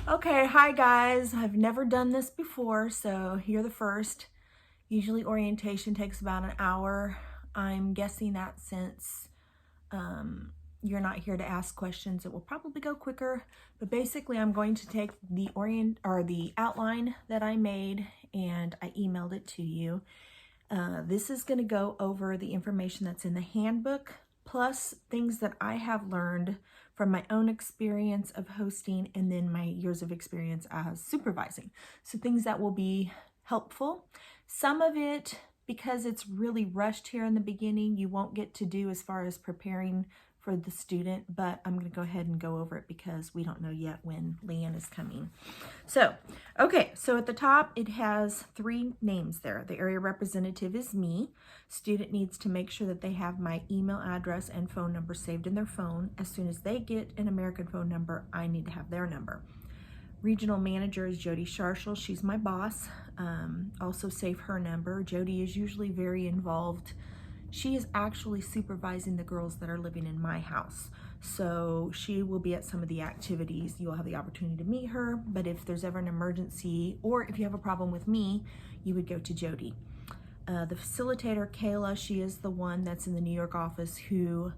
Okay, hi guys. I've never done this before, so you're the first. Usually orientation takes about an hour. I'm guessing that since you're not here to ask questions, it will probably go quicker. But basically, I'm going to take the outline that I made and I emailed it to you. This is going to go over the information that's in the handbook, plus things that I have learned from my own experience of hosting and then my years of experience as supervising. So things that will be helpful. Some of it, because it's really rushed here in the beginning, you won't get to do as far as preparing for the student, but I'm going to go ahead and go over it because we don't know yet when Leanne is coming. So at the top it has 3 names there. The area representative is me. Student needs to make sure that they have my email address and phone number saved in their phone. As soon as they get an American phone number, I need to have their number. Regional manager is Jody Sharshall. She's my boss. Also save her number. Jody is usually very involved. She is actually supervising the girls that are living in my house. So she will be at some of the activities. You'll have the opportunity to meet her, but if there's ever an emergency or if you have a problem with me, you would go to Jody. The facilitator, Kayla, she is the one that's in the New York office who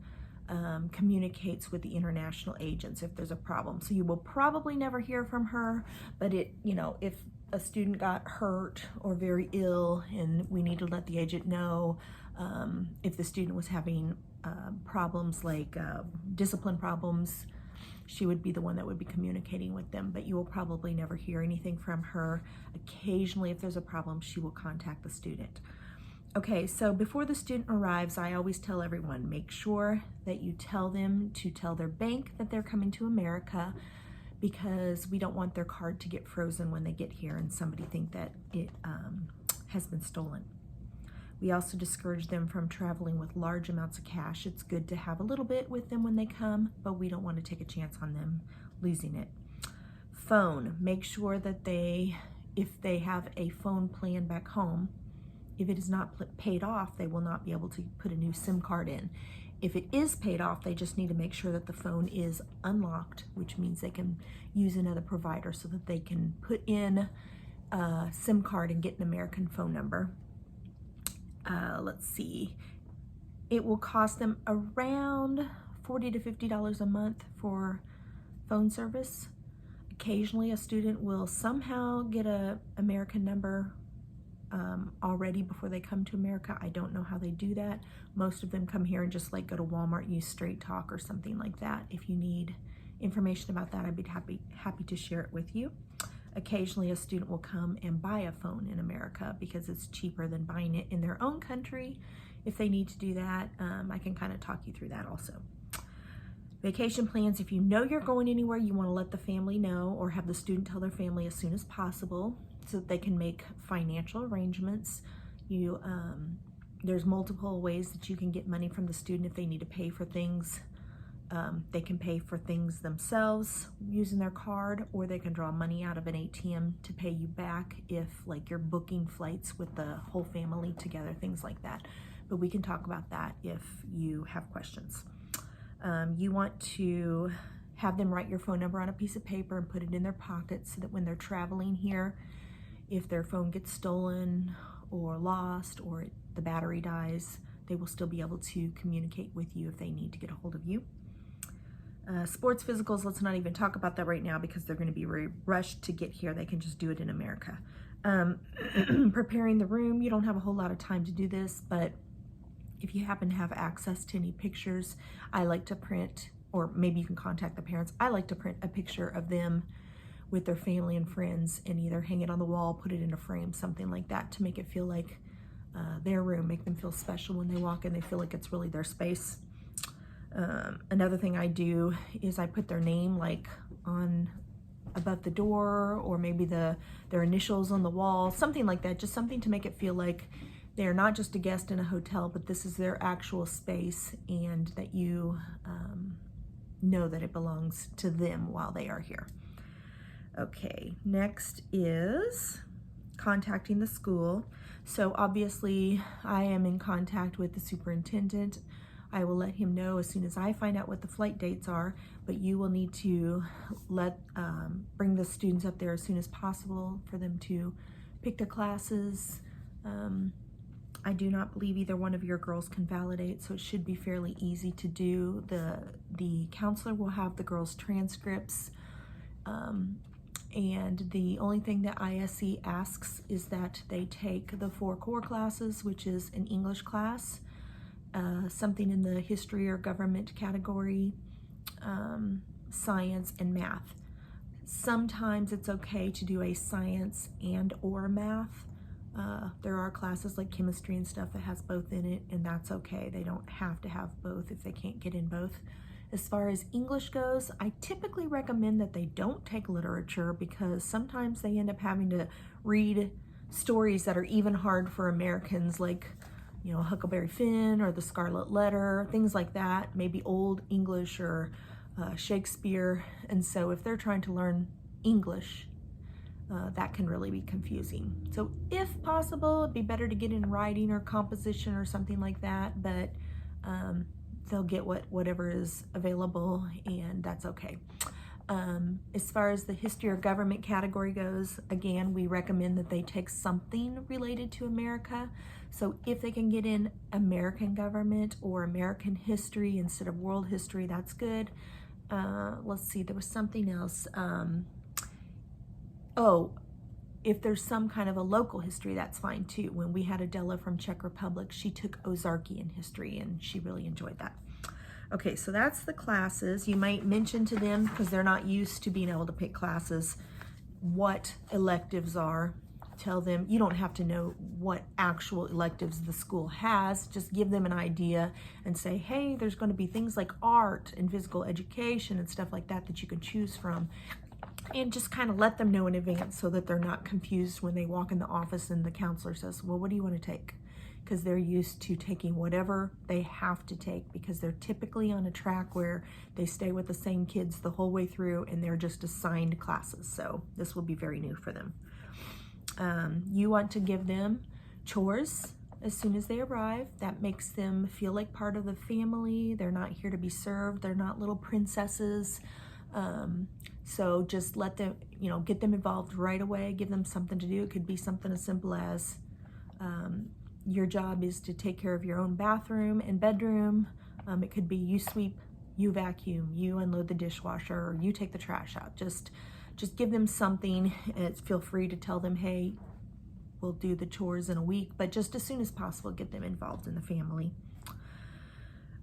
communicates with the international agents if there's a problem. So you will probably never hear from her, but if a student got hurt or very ill and we need to let the agent know, if the student was having problems like discipline problems, she would be the one that would be communicating with them, but you will probably never hear anything from her. Occasionally, if there's a problem, she will contact the student. Okay, so before the student arrives, I always tell everyone, make sure that you tell them to tell their bank that they're coming to America, because we don't want their card to get frozen when they get here and somebody think that it has been stolen. We also discourage them from traveling with large amounts of cash. It's good to have a little bit with them when they come, but we don't want to take a chance on them losing it. Phone, make sure that if they have a phone plan back home, if it is not paid off, they will not be able to put a new SIM card in. If it is paid off, they just need to make sure that the phone is unlocked, which means they can use another provider so that they can put in a SIM card and get an American phone number. Let's see, it will cost them around $40 to $50 a month for phone service. Occasionally a student will somehow get an American number already before they come to America. I don't know how they do that. Most of them come here and just like go to Walmart and use Straight Talk or something like that. If you need information about that, I'd be happy to share it with you. Occasionally a student will come and buy a phone in America because it's cheaper than buying it in their own country. If they need to do that, I can kind of talk you through that also. Vacation plans, if you know you're going anywhere, you want to let the family know or have the student tell their family as soon as possible so that they can make financial arrangements. There's multiple ways that you can get money from the student if they need to pay for things. They can pay for things themselves using their card, or they can draw money out of an ATM to pay you back if like you're booking flights with the whole family together, things like that. But we can talk about that if you have questions. You want to have them write your phone number on a piece of paper and put it in their pocket so that when they're traveling here, if their phone gets stolen or lost or the battery dies, they will still be able to communicate with you if they need to get a hold of you. Sports physicals, let's not even talk about that right now because they're going to be rushed to get here. They can just do it in America. Preparing the room, you don't have a whole lot of time to do this, but if you happen to have access to any pictures, I like to print, or maybe you can contact the parents, I like to print a picture of them with their family and friends and either hang it on the wall, put it in a frame, something like that to make it feel like their room, make them feel special when they walk in, they feel like it's really their space. Another thing I do is I put their name like on above the door, or maybe their initials on the wall, something like that, just something to make it feel like they're not just a guest in a hotel, but this is their actual space and that you know that it belongs to them while they are here. Okay, next is contacting the school. So obviously I am in contact with the superintendent I will let him know as soon as I find out what the flight dates are, but you will need to bring the students up there as soon as possible for them to pick their classes. I do not believe either one of your girls can validate, so it should be fairly easy to do. The counselor will have the girls' transcripts, and the only thing that ISE asks is that they take the 4 core classes, which is an English class, something in the history or government category, science, and math. Sometimes it's okay to do a science and or math. There are classes like chemistry and stuff that has both in it, and that's okay. They don't have to have both if they can't get in both. As far as English goes, I typically recommend that they don't take literature because sometimes they end up having to read stories that are even hard for Americans, like, you know, Huckleberry Finn or The Scarlet Letter, things like that, maybe Old English or Shakespeare. And so if they're trying to learn English, that can really be confusing. So if possible, it'd be better to get in writing or composition or something like that, but they'll get whatever is available, and that's okay. As far as the history or government category goes, again, we recommend that they take something related to America. So if they can get in American government or American history instead of world history, that's good. Let's see, there was something else. If there's some kind of a local history, that's fine too. When we had Adela from Czech Republic, she took Ozarkian history and she really enjoyed that. Okay, so that's the classes. You might mention to them, because they're not used to being able to pick classes, what electives are. Tell them, you don't have to know what actual electives the school has, just give them an idea and say, hey, there's going to be things like art and physical education and stuff like that that you can choose from. And just kind of let them know in advance so that they're not confused when they walk in the office and the counselor says, well, what do you want to take? Because they're used to taking whatever they have to take, because they're typically on a track where they stay with the same kids the whole way through and they're just assigned classes. So this will be very new for them. You want to give them chores as soon as they arrive. That makes them feel like part of the family. They're not here to be served. They're not little princesses. So just let them, get them involved right away. Give them something to do. It could be something as simple as your job is to take care of your own bathroom and bedroom. It could be you sweep, you vacuum, you unload the dishwasher, or you take the trash out. Just give them something. Feel free to tell them, hey, we'll do the chores in a week, but just as soon as possible, get them involved in the family.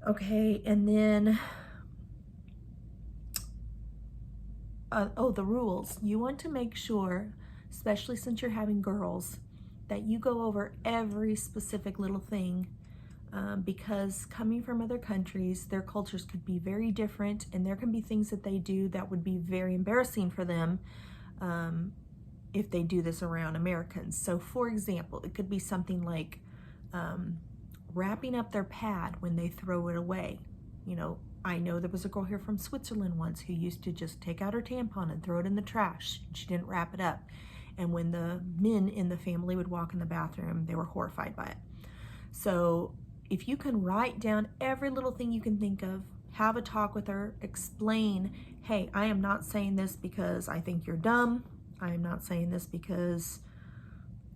Okay, and then the rules. You want to make sure, especially since you're having girls, that you go over every specific little thing, because coming from other countries, their cultures could be very different, and there can be things that they do that would be very embarrassing for them if they do this around Americans. So for example, it could be something like wrapping up their pad when they throw it away. I know there was a girl here from Switzerland once who used to just take out her tampon and throw it in the trash. She didn't wrap it up. And when the men in the family would walk in the bathroom, they were horrified by it. So if you can write down every little thing you can think of, have a talk with her, explain, hey, I am not saying this because I think you're dumb. I am not saying this because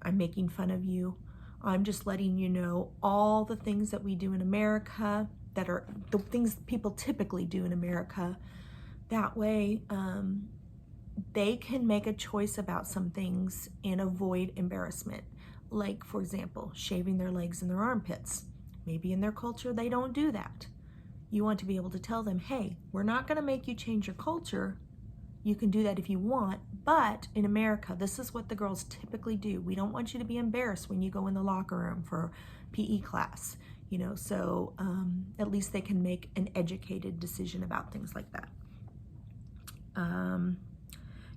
I'm making fun of you. I'm just letting you know all the things that we do in America, that are the things people typically do in America. That way, they can make a choice about some things and avoid embarrassment. Like, for example, shaving their legs and their armpits. Maybe in their culture, they don't do that. You want to be able to tell them, hey, we're not going to make you change your culture. You can do that if you want, but in America, this is what the girls typically do. We don't want you to be embarrassed when you go in the locker room for PE class. So at least they can make an educated decision about things like that.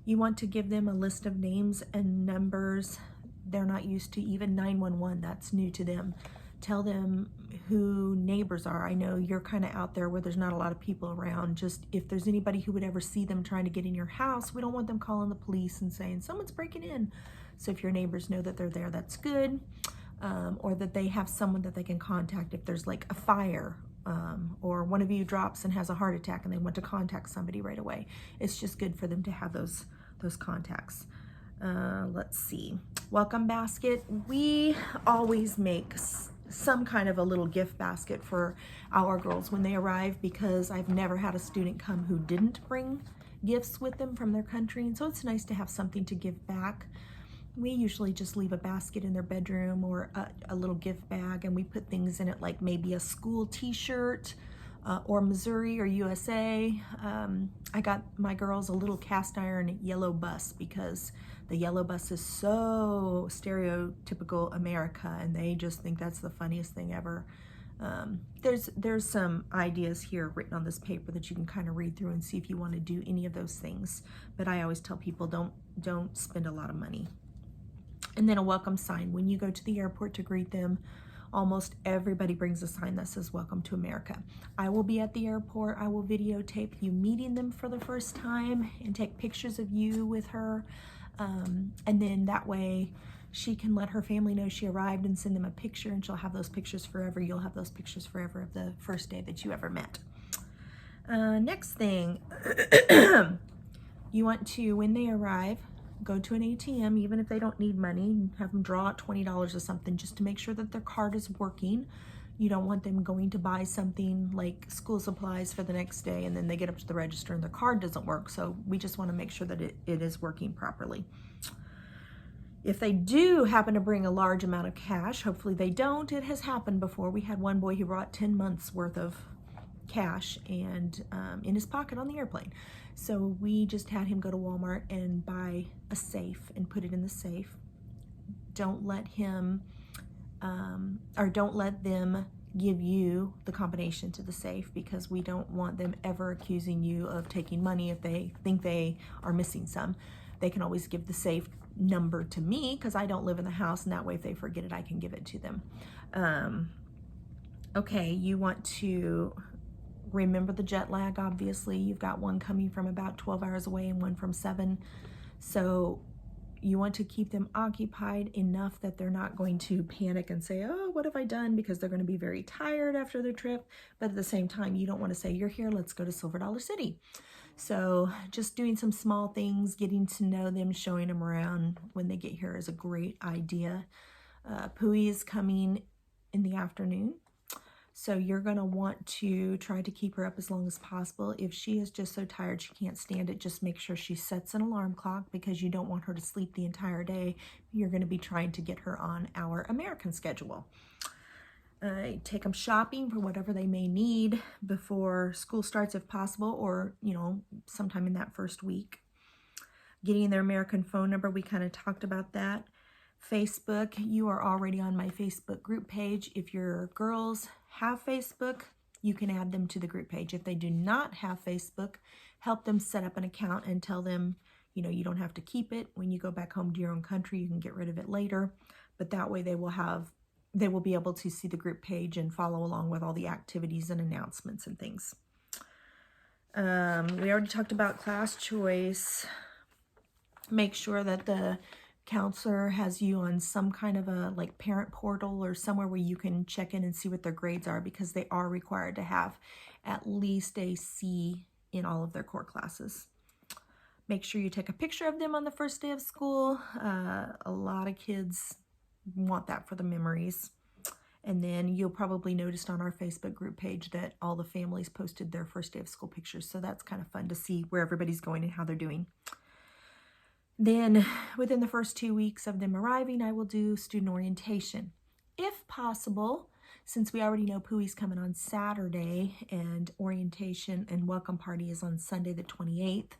You want to give them a list of names and numbers. They're not used to even 911. That's new to them. Tell them who neighbors are. I know you're kind of out there where there's not a lot of people around. Just if there's anybody who would ever see them trying to get in your house, we don't want them calling the police and saying, someone's breaking in. So if your neighbors know that they're there, that's good. Or that they have someone that they can contact if there's like a fire or one of you drops and has a heart attack and they want to contact somebody right away. It's just good for them to have those contacts. Let's see. Welcome basket. We always make some kind of a little gift basket for our girls when they arrive, because I've never had a student come who didn't bring gifts with them from their country, and so it's nice to have something to give back. We usually just leave a basket in their bedroom or a little gift bag, and we put things in it like maybe a school t-shirt, or Missouri or USA. I got my girls a little cast iron yellow bus because the yellow bus is so stereotypical America, and they just think that's the funniest thing ever. There's some ideas here written on this paper that you can kind of read through and see if you want to do any of those things. But I always tell people don't spend a lot of money. And then a welcome sign. When you go to the airport to greet them, almost everybody brings a sign that says "Welcome to America." I will be at the airport. I will videotape you meeting them for the first time and take pictures of you with her. And then that way she can let her family know she arrived and send them a picture, and she'll have those pictures forever. You'll have those pictures forever of the first day that you ever met. Next thing, you want to, when they arrive, go to an ATM, even if they don't need money, have them draw out $20 or something just to make sure that their card is working. You don't want them going to buy something like school supplies for the next day and then they get up to the register and their card doesn't work. So we just want to make sure that it is working properly. If they do happen to bring a large amount of cash, hopefully they don't. It has happened before. We had one boy who brought 10 months worth of cash and in his pocket on the airplane. So we just had him go to Walmart and buy a safe and put it in the safe. Don't let him don't let them give you the combination to the safe, because we don't want them ever accusing you of taking money if they think they are missing some. They can always give the safe number to me because I don't live in the house, and that way if they forget it, I can give it to them. Okay, you want to remember the jet lag. Obviously, you've got one coming from about 12 hours away and one from 7. So you want to keep them occupied enough that they're not going to panic and say, oh, what have I done? Because they're going to be very tired after their trip. But at the same time, you don't want to say, you're here, let's go to Silver Dollar City. So just doing some small things, getting to know them, showing them around when they get here is a great idea. Pui is coming in the afternoon. So you're going to want to try to keep her up as long as possible. If she is just so tired she can't stand it, just make sure she sets an alarm clock, because you don't want her to sleep the entire day. You're going to be trying to get her on our American schedule. Take them shopping for whatever they may need before school starts if possible, or, you know, sometime in that first week. Getting their American phone number, we kind of talked about that. Facebook, you are already on my Facebook group page. If your girls have Facebook, you can add them to the group page. If they do not have Facebook, help them set up an account and tell them, you know, you don't have to keep it. When you go back home to your own country, you can get rid of it later. But that way they will be able to see the group page and follow along with all the activities and announcements and things. We already talked about class choice. Make sure that the counselor has you on some kind of a like parent portal or somewhere where you can check in and see what their grades are, because they are required to have at least a C in all of their core classes. Make sure you take a picture of them on the first day of school. A lot of kids want that for the memories. And then you'll probably noticed on our Facebook group page that all the families posted their first day of school pictures. So that's kind of fun to see where everybody's going and how they're doing. Then within the first 2 weeks of them arriving, I will do student orientation. If possible, since we already know Pui's coming on Saturday and orientation and welcome party is on Sunday the 28th,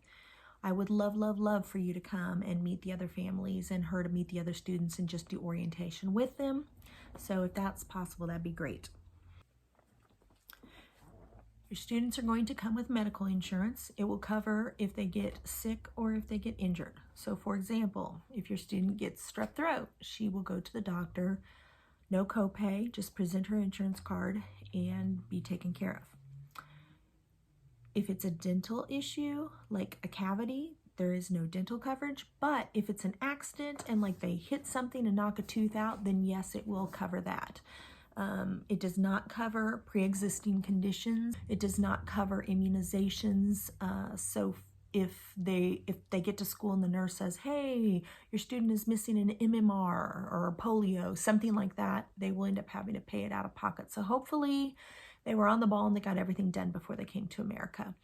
I would love, love, love for you to come and meet the other families and her to meet the other students and just do orientation with them. So if that's possible, that'd be great. Your students are going to come with medical insurance. It will cover if they get sick or if they get injured. So for example, if your student gets strep throat, she will go to the doctor, no copay, just present her insurance card and be taken care of. If it's a dental issue, like a cavity, there is no dental coverage, but if it's an accident and like they hit something and knock a tooth out, then yes, it will cover that. It does not cover pre-existing conditions. It does not cover immunizations. So if they get to school and the nurse says, hey, your student is missing an MMR or polio, something like that, they will end up having to pay it out of pocket. So hopefully they were on the ball and they got everything done before they came to America.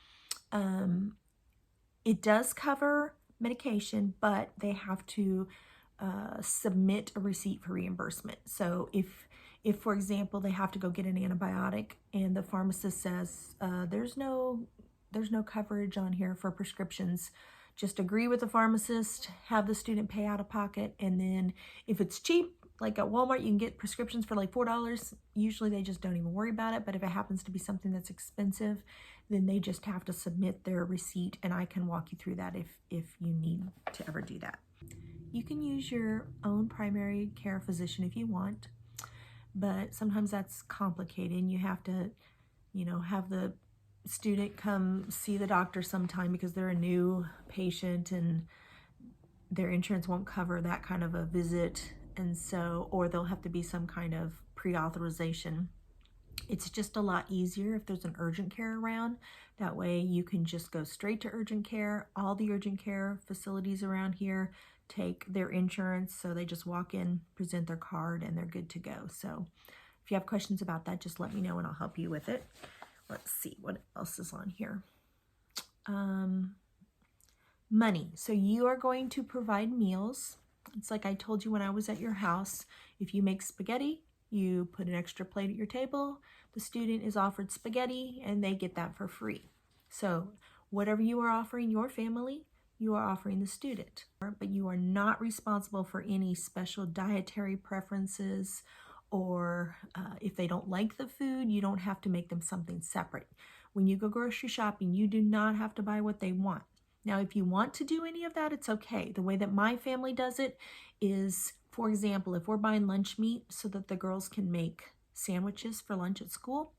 It does cover medication, but they have to submit a receipt for reimbursement. So if for example, they have to go get an antibiotic and the pharmacist says, there's no coverage on here for prescriptions, just agree with the pharmacist, have the student pay out of pocket, and then if it's cheap, like at Walmart, you can get prescriptions for like $4. Usually they just don't even worry about it, but if it happens to be something that's expensive, then they just have to submit their receipt, and I can walk you through that if you need to ever do that. You can use your own primary care physician if you want, but sometimes that's complicated. You have to, have the student come see the doctor sometime because they're a new patient and their insurance won't cover that kind of a visit. And so, or there'll have to be some kind of pre-authorization. It's just a lot easier if there's an urgent care around. That way you can just go straight to urgent care. All the urgent care facilities around here take their insurance, so they just walk in, present their card, and they're good to go. So if you have questions about that, just let me know and I'll help you with it. Let's see what else is on here. Money. So you are going to provide meals. It's like I told you when I was at your house. If you make spaghetti, you put an extra plate at your table. The student is offered spaghetti and they get that for free. So whatever you are offering your family, you are offering the student. But you are not responsible for any special dietary preferences, or if they don't like the food, you don't have to make them something separate. When you go grocery shopping, you do not have to buy what they want. Now, if you want to do any of that, it's okay. The way that my family does it is, for example, if we're buying lunch meat so that the girls can make sandwiches for lunch at school,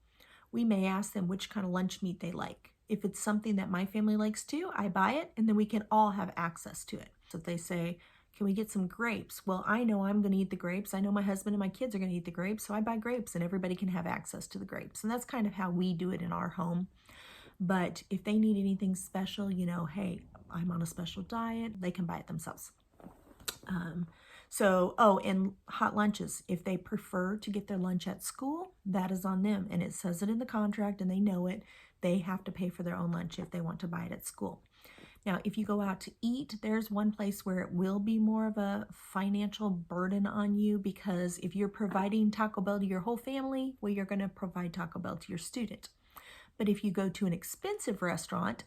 we may ask them which kind of lunch meat they like. If it's something that my family likes too, I buy it, and then we can all have access to it. So if they say, can we get some grapes? Well, I know I'm going to eat the grapes. I know my husband and my kids are going to eat the grapes, so I buy grapes and everybody can have access to the grapes. And that's kind of how we do it in our home. But if they need anything special, hey, I'm on a special diet, they can buy it themselves. And hot lunches. If they prefer to get their lunch at school, that is on them. And it says it in the contract and they know it. They have to pay for their own lunch if they want to buy it at school. Now, if you go out to eat, there's one place where it will be more of a financial burden on you, because if you're providing Taco Bell to your whole family, well, you're going to provide Taco Bell to your student. But if you go to an expensive restaurant,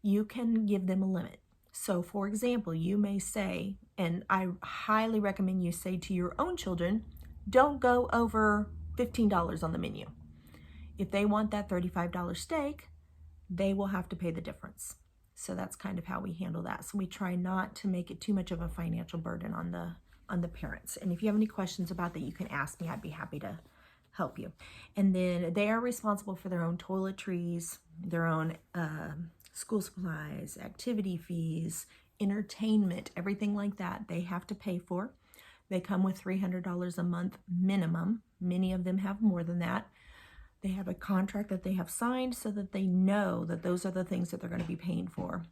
you can give them a limit. So, for example, you may say, and I highly recommend you say to your own children, don't go over $15 on the menu. If they want that $35 steak, they will have to pay the difference. So that's kind of how we handle that. So we try not to make it too much of a financial burden on the parents. And if you have any questions about that, you can ask me. I'd be happy to help you. And then they are responsible for their own toiletries, their own school supplies, activity fees, entertainment, everything like that they have to pay for. They come with $300 a month minimum. Many of them have more than that. They have a contract that they have signed so that they know that those are the things that they're going to be paying for.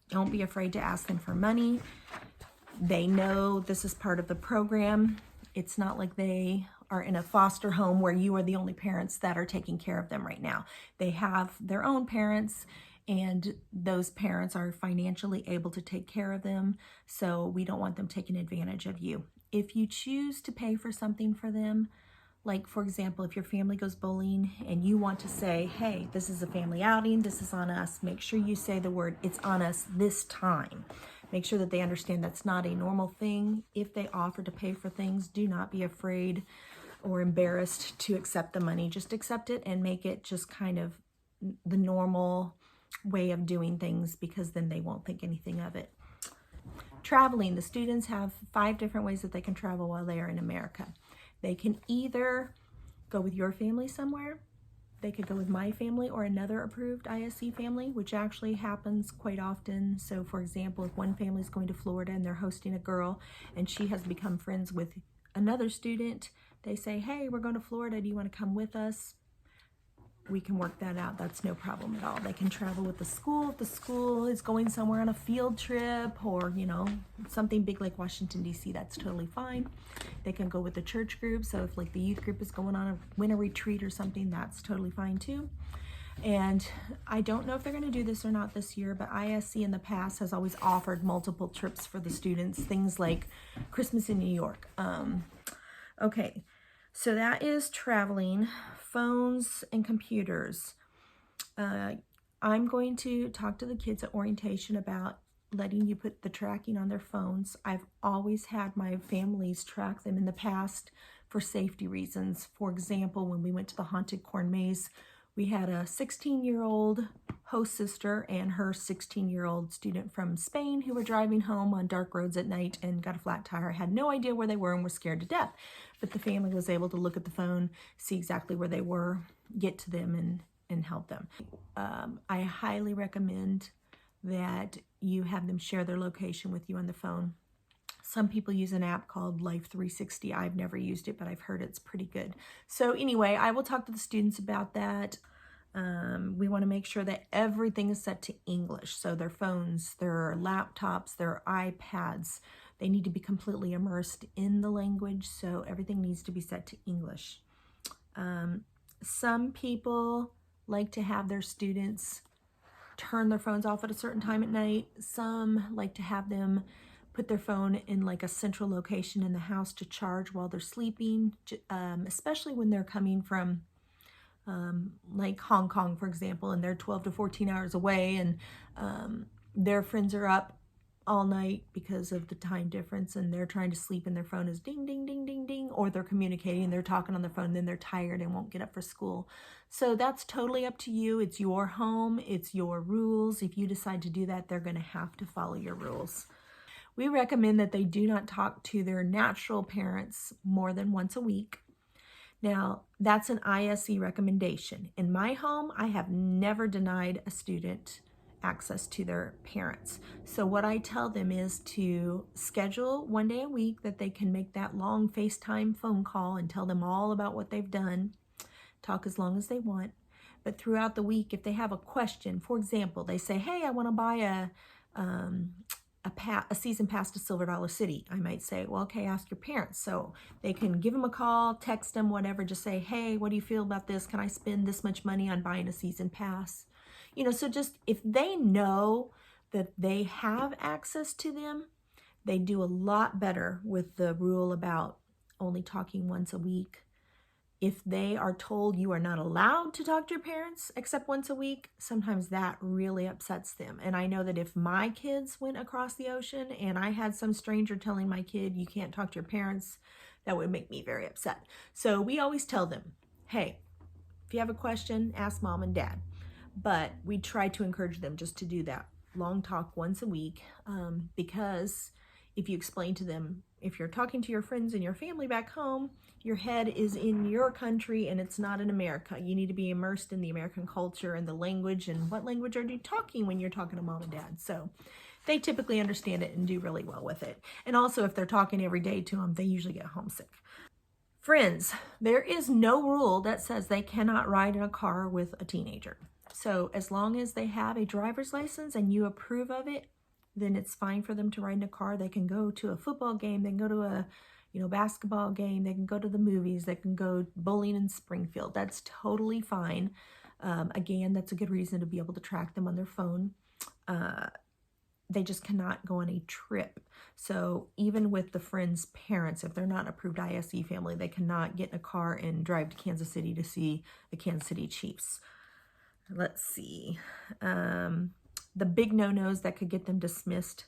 Don't be afraid to ask them for money. They know this is part of the program. It's not like they are in a foster home where you are the only parents that are taking care of them right now. They have their own parents, and those parents are financially able to take care of them. So we don't want them taking advantage of you. If you choose to pay for something for them, like, for example, if your family goes bowling and you want to say, hey, this is a family outing, this is on us, make sure you say the word, it's on us this time. Make sure that they understand that's not a normal thing. If they offer to pay for things, do not be afraid or embarrassed to accept the money. Just accept it and make it just kind of the normal way of doing things, because then they won't think anything of it. Traveling, the students have 5 different ways that they can travel while they are in America. They can either go with your family somewhere, they could go with my family or another approved ISC family, which actually happens quite often. So for example, if one family is going to Florida and they're hosting a girl and she has become friends with another student, they say, hey, we're going to Florida, do you want to come with us? We can work that out. That's no problem at all. They can travel with the school if the school is going somewhere on a field trip, or, you know, something big like Washington, D.C., that's totally fine. They can go with the church group. So if like the youth group is going on a winter retreat or something, that's totally fine too. And I don't know if they're going to do this or not this year, but ISC in the past has always offered multiple trips for the students, things like Christmas in New York. Okay, so that is traveling, phones and computers. I'm going to talk to the kids at orientation about letting you put the tracking on their phones. I've always had my families track them in the past for safety reasons. For example, when we went to the haunted corn maze, we had a 16-year-old host sister and her 16-year-old student from Spain who were driving home on dark roads at night and got a flat tire, had no idea where they were and were scared to death. But the family was able to look at the phone, see exactly where they were, get to them and help them. I highly recommend that you have them share their location with you on the phone. Some people use an app called Life 360. I've never used it, but I've heard it's pretty good. So anyway, I will talk to the students about that. We want to make sure that everything is set to English. So their phones, their laptops, their iPads, they need to be completely immersed in the language. So everything needs to be set to English. Some people like to have their students turn their phones off at a certain time at night. Some like to have them put their phone in like a central location in the house to charge while they're sleeping, especially when they're coming from like Hong Kong, for example, and they're 12 to 14 hours away, and their friends are up all night because of the time difference, and they're trying to sleep and their phone is ding, ding, ding, ding, ding, or they're communicating, they're talking on their phone, then they're tired and won't get up for school. So that's totally up to you. It's your home, it's your rules. If you decide to do that, they're going to have to follow your rules. We recommend that they do not talk to their natural parents more than once a week. Now, that's an ISE recommendation. In my home, I have never denied a student access to their parents. So what I tell them is to schedule one day a week that they can make that long FaceTime phone call and tell them all about what they've done, talk as long as they want. But throughout the week, if they have a question, for example, they say, hey, I want to buy a season pass to Silver Dollar City. I might say, well, okay, ask your parents. So they can give them a call, text them, whatever, just say, hey, what do you feel about this? Can I spend this much money on buying a season pass? You know, so just if they know that they have access to them, they do a lot better with the rule about only talking once a week. If they are told you are not allowed to talk to your parents except once a week, sometimes that really upsets them. And I know that if my kids went across the ocean and I had some stranger telling my kid you can't talk to your parents, that would make me very upset. So we always tell them, hey, if you have a question, ask mom and dad. But we try to encourage them just to do that long talk once a week, because if you explain to them, if you're talking to your friends and your family back home, your head is in your country and it's not in America. You need to be immersed in the American culture and the language, and what language are you talking when you're talking to mom and dad? So they typically understand it and do really well with it. And also if they're talking every day to them, they usually get homesick. Friends, there is no rule that says they cannot ride in a car with a teenager. So as long as they have a driver's license and you approve of it, then it's fine for them to ride in a car. They can go to a football game, they can go to a basketball game, they can go to the movies, they can go bowling in Springfield. That's totally fine. Again, that's a good reason to be able to track them on their phone. They just cannot go on a trip. So even with the friends' parents, if they're not approved ISE family, they cannot get in a car and drive to Kansas City to see the Kansas City Chiefs. Let's see. The big no-nos that could get them dismissed,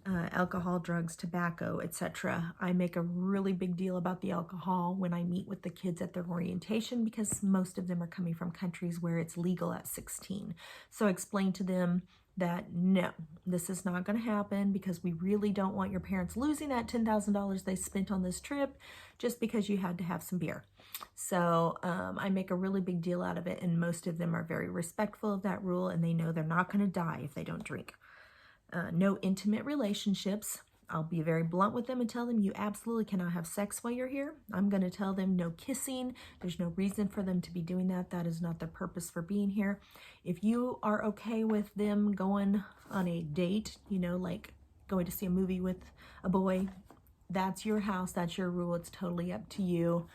alcohol, drugs, tobacco, etc. I make a really big deal about the alcohol when I meet with the kids at their orientation, because most of them are coming from countries where it's legal at 16. So I explain to them that no, this is not going to happen, because we really don't want your parents losing that $10,000 they spent on this trip just because you had to have some beer. So I make a really big deal out of it, and most of them are very respectful of that rule, and they know they're not going to die if they don't drink. No intimate relationships. I'll be very blunt with them and tell them you absolutely cannot have sex while you're here. I'm going to tell them no kissing. There's no reason for them to be doing that. That is not their purpose for being here. If you are okay with them going on a date, you know, like going to see a movie with a boy, that's your house, that's your rule. It's totally up to you.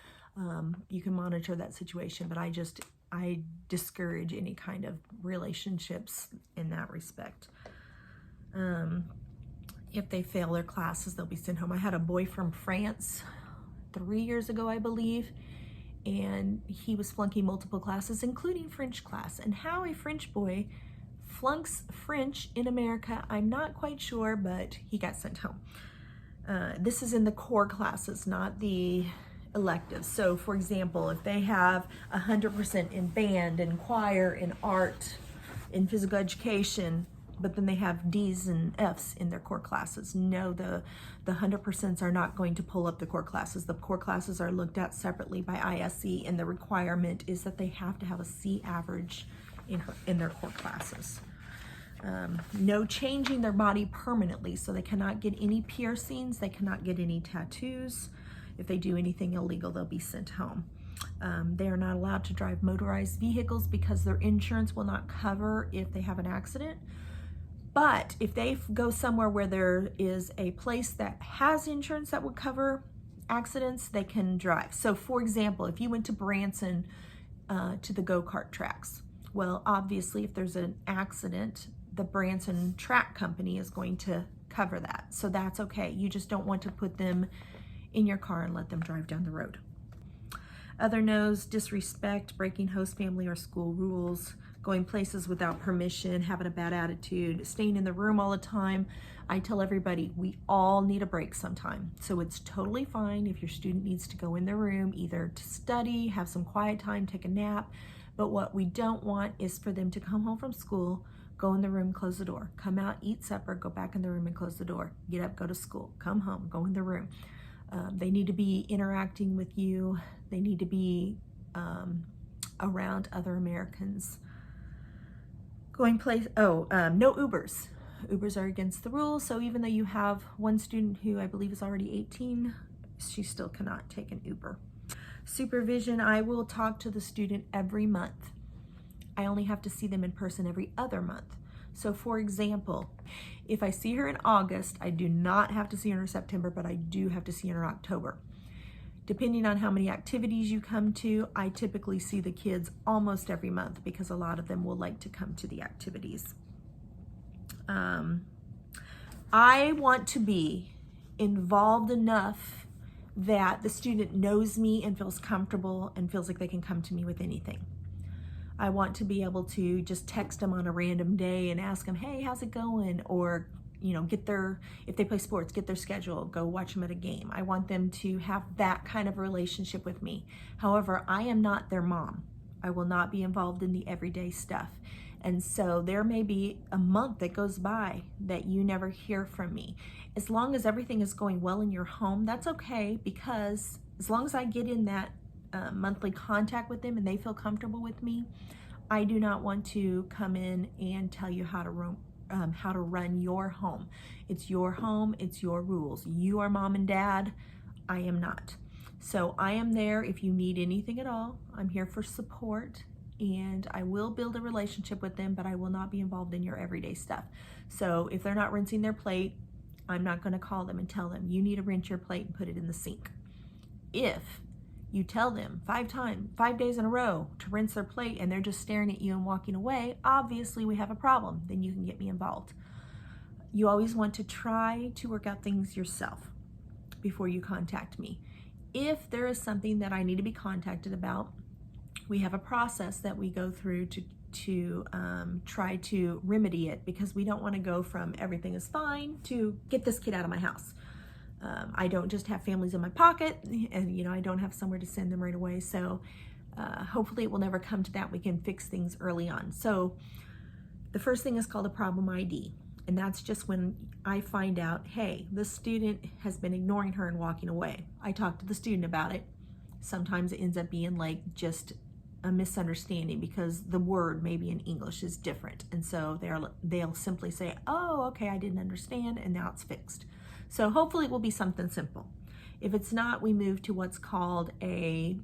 You can monitor that situation, but I discourage any kind of relationships in that respect. If they fail their classes, they'll be sent home. I had a boy from France 3 years ago, I believe, and he was flunking multiple classes, including French class. And how a French boy flunks French in America, I'm not quite sure, but he got sent home. This is in the core classes, not the electives. So for example, if they have 100% in band, in choir, in art, in physical education, but then they have D's and F's in their core classes. No, the 100% are not going to pull up the core classes. The core classes are looked at separately by ISE, and the requirement is that they have to have a C average in their core classes. No changing their body permanently, so they cannot get any piercings, they cannot get any tattoos. If they do anything illegal, they'll be sent home. They are not allowed to drive motorized vehicles because their insurance will not cover if they have an accident. But if they go somewhere where there is a place that has insurance that would cover accidents, they can drive. So for example, if you went to Branson to the go-kart tracks, well, obviously if there's an accident, the Branson Track Company is going to cover that. So that's okay. You just don't want to put them in your car and let them drive down the road. Other no's: disrespect, breaking host family or school rules, going places without permission, having a bad attitude, staying in the room all the time. I tell everybody we all need a break sometime. So it's totally fine if your student needs to go in their room either to study, have some quiet time, take a nap. But what we don't want is for them to come home from school, go in the room, close the door, come out, eat supper, go back in the room and close the door, get up, go to school, come home, go in the room. They need to be interacting with you. They need to be around other Americans. No Ubers. Ubers are against the rules, so even though you have one student who I believe is already 18, she still cannot take an Uber. Supervision: I will talk to the student every month. I only have to see them in person every other month. So for example, if I see her in August, I do not have to see her in September, but I do have to see her in October. Depending on how many activities you come to, I typically see the kids almost every month because a lot of them will like to come to the activities. I want to be involved enough that the student knows me and feels comfortable and feels like they can come to me with anything. I want to be able to just text them on a random day and ask them, hey, how's it going? Or, you know, if they play sports, get their schedule, go watch them at a game. I want them to have that kind of relationship with me. However, I am not their mom. I will not be involved in the everyday stuff. And so there may be a month that goes by that you never hear from me. As long as everything is going well in your home, that's okay, because as long as I get in that monthly contact with them and they feel comfortable with me, I do not want to come in and tell you how to run your home. It's your home, it's your rules. You are mom and dad, I am not. So I am there if you need anything at all. I'm here for support, and I will build a relationship with them, but I will not be involved in your everyday stuff. So if they're not rinsing their plate, I'm not going to call them and tell them you need to rinse your plate and put it in the sink. If you tell them 5 days in a row to rinse their plate and they're just staring at you and walking away, obviously we have a problem. Then you can get me involved. You always want to try to work out things yourself before you contact me. If there is something that I need to be contacted about, we have a process that we go through to try to remedy it, because we don't want to go from everything is fine to get this kid out of my house. I don't just have families in my pocket, and I don't have somewhere to send them right away. So hopefully it will never come to that. We can fix things early on. So the first thing is called a problem ID. And that's just when I find out, hey, this student has been ignoring her and walking away. I talk to the student about it. Sometimes it ends up being like just a misunderstanding because the word maybe in English is different. And so they'll simply say, oh, okay, I didn't understand, and now it's fixed. So hopefully it will be something simple. If it's not, we move to what's called a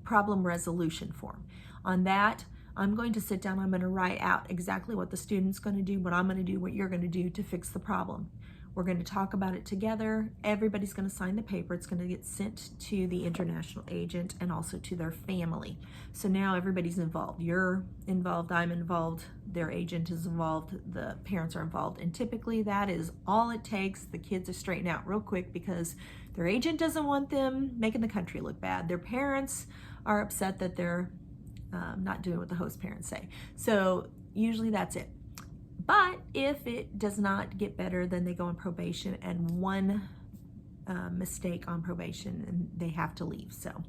problem resolution form. On that, I'm going to sit down, I'm going to write out exactly what the student's going to do, what I'm going to do, what you're going to do to fix the problem. We're going to talk about it together. Everybody's going to sign the paper. It's going to get sent to the international agent and also to their family. So now everybody's involved. You're involved, I'm involved, their agent is involved, the parents are involved. And typically that is all it takes. The kids are straightened out real quick because their agent doesn't want them making the country look bad. Their parents are upset that they're not doing what the host parents say. So usually that's it. But if it does not get better, then they go on probation, and one mistake on probation and they have to leave. So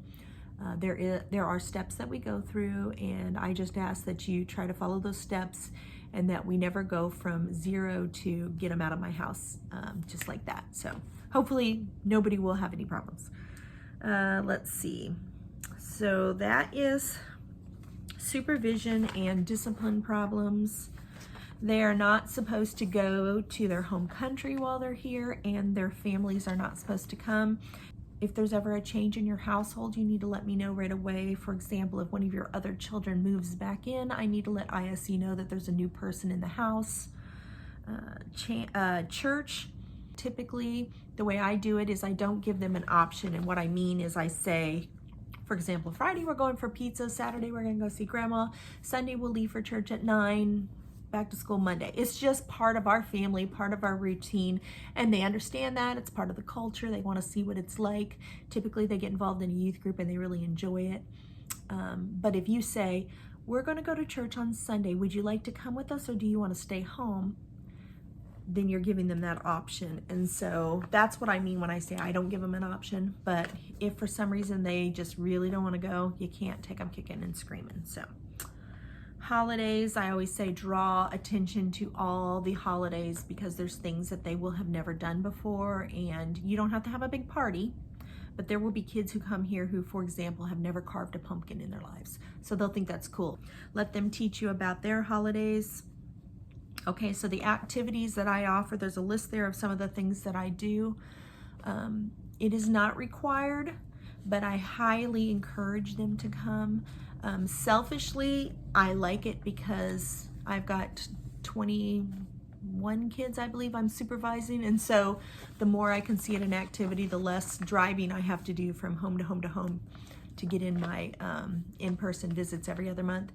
there are steps that we go through, and I just ask that you try to follow those steps and that we never go from 0 to get them out of my house just like that. So hopefully nobody will have any problems. Let's see. So that is supervision and discipline problems. They are not supposed to go to their home country while they're here, and their families are not supposed to come. If there's ever a change in your household, you need to let me know right away. For example, if one of your other children moves back in, I need to let ISE know that there's a new person in the house. Church, typically, the way I do it is I don't give them an option, and what I mean is I say, for example, Friday we're going for pizza, Saturday we're going to go see grandma, Sunday we'll leave for church at 9, back to school Monday. It's just part of our family, part of our routine, and they understand that. It's part of the culture. They want to see what it's like. Typically they get involved in a youth group and they really enjoy it. But if you say, we're going to go to church on Sunday, would you like to come with us or do you want to stay home? Then you're giving them that option. And so that's what I mean when I say I don't give them an option. But if for some reason they just really don't want to go, you can't take them kicking and screaming. So holidays, I always say draw attention to all the holidays because there's things that they will have never done before, and you don't have to have a big party, but there will be kids who come here who, for example, have never carved a pumpkin in their lives. So they'll think that's cool. Let them teach you about their holidays. Okay, so the activities that I offer, there's a list there of some of the things that I do. It is not required, but I highly encourage them to come. Selfishly, I like it because I've got 21 kids, I believe I'm supervising, and so the more I can see at an activity, the less driving I have to do from home to home to home to get in my in-person visits every other month.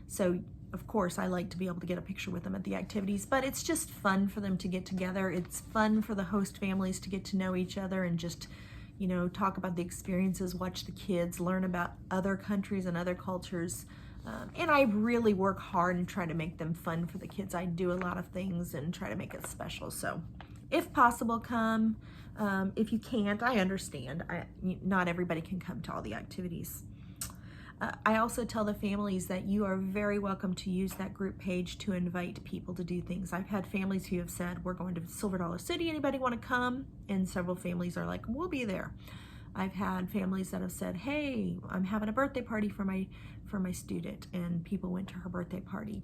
So of course I like to be able to get a picture with them at the activities, but it's just fun for them to get together. It's fun for the host families to get to know each other and just, you know, talk about the experiences, watch the kids, learn about other countries and other cultures. And I really work hard and try to make them fun for the kids. I do a lot of things and try to make it special. So if possible, come. If you can't, I understand. Not everybody can come to all the activities. I also tell the families that you are very welcome to use that group page to invite people to do things. I've had families who have said, we're going to Silver Dollar City, anybody want to come? And several families are like, we'll be there. I've had families that have said, hey, I'm having a birthday party for my student, and people went to her birthday party.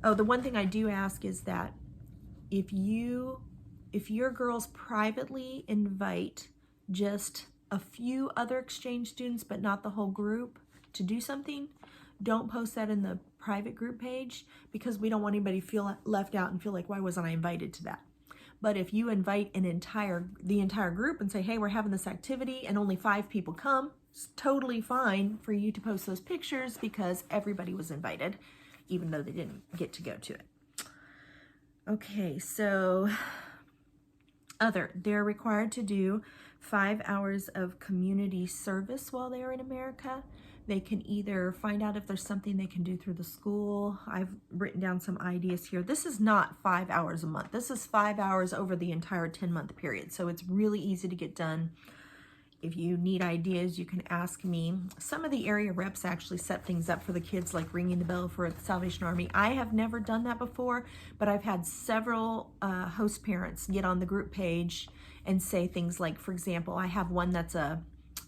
Oh, the one thing I do ask is that if your girls privately invite just a few other exchange students, but not the whole group, to do something, don't post that in the private group page because we don't want anybody to feel left out and feel like, why wasn't I invited to that? But if you invite the entire group and say, hey, we're having this activity and only 5 people come, it's totally fine for you to post those pictures because everybody was invited, even though they didn't get to go to it. Okay, so they're required to do 5 hours of community service while they are in America. They can either find out if there's something they can do through the school. I've written down some ideas here. This is not 5 hours a month. This is 5 hours over the entire 10-month period. So it's really easy to get done. If you need ideas, you can ask me. Some of the area reps actually set things up for the kids, like ringing the bell for the Salvation Army. I have never done that before, but I've had several host parents get on the group page and say things like, for example, I have one that's a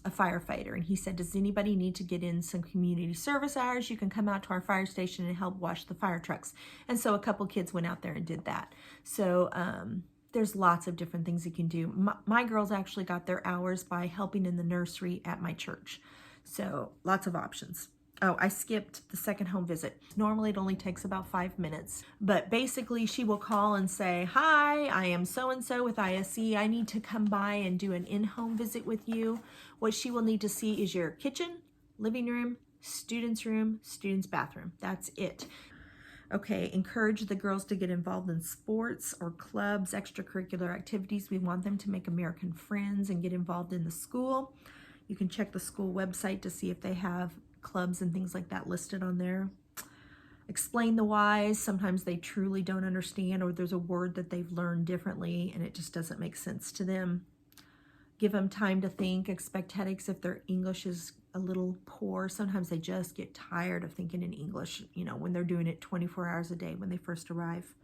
a firefighter, and he said, does anybody need to get in some community service hours? You can come out to our fire station and help wash the fire trucks. And so a couple kids went out there and did that. So there's lots of different things you can do. My girls actually got their hours by helping in the nursery at my church. So lots of options. Oh, I skipped the second home visit. Normally it only takes about 5 minutes, but basically she will call and say, hi, I am so-and-so with ISE. I need to come by and do an in-home visit with you. What she will need to see is your kitchen, living room, student's bathroom. That's it. Okay, encourage the girls to get involved in sports or clubs, extracurricular activities. We want them to make American friends and get involved in the school. You can check the school website to see if they have clubs and things like that listed on there. Explain the whys. Sometimes they truly don't understand, or there's a word that they've learned differently and it just doesn't make sense to them. Give them time to think. Expect headaches if their English is a little poor. Sometimes they just get tired of thinking in English, you know, when they're doing it 24 hours a day when they first arrive.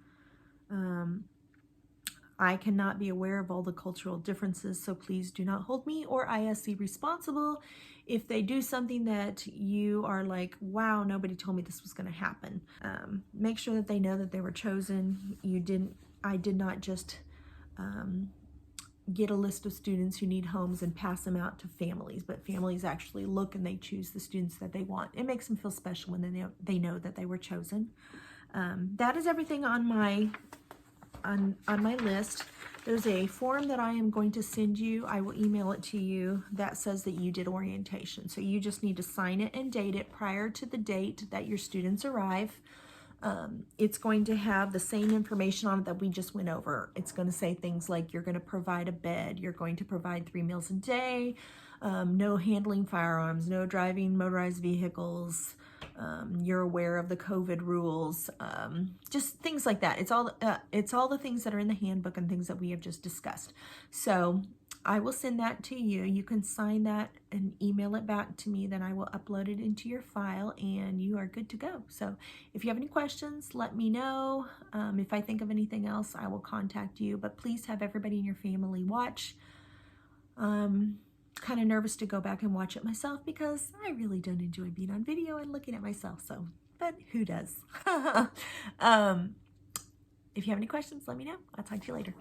I cannot be aware of all the cultural differences, so please do not hold me or ISE responsible if they do something that you are like, wow, nobody told me this was going to happen. Make sure that they know that they were chosen. I did not just get a list of students who need homes and pass them out to families, but families actually look and they choose the students that they want. It makes them feel special when they know that they were chosen. That is everything on my list. There's a form that I am going to send you. I will email it to you that says that you did orientation. So you just need to sign it and date it prior to the date that your students arrive. It's going to have the same information on it that we just went over. It's going to say things like you're going to provide a bed, you're going to provide 3 meals a day, no handling firearms, no driving motorized vehicles, you're aware of the COVID rules, just things like that. It's all the things that are in the handbook and things that we have just discussed. So I will send that to you. You can sign that and email it back to me. Then I will upload it into your file and you are good to go. So if you have any questions, let me know. If I think of anything else, I will contact you. But please have everybody in your family watch. Kind of nervous to go back and watch it myself because I really don't enjoy being on video and looking at myself. So, but who does? If you have any questions, let me know. I'll talk to you later.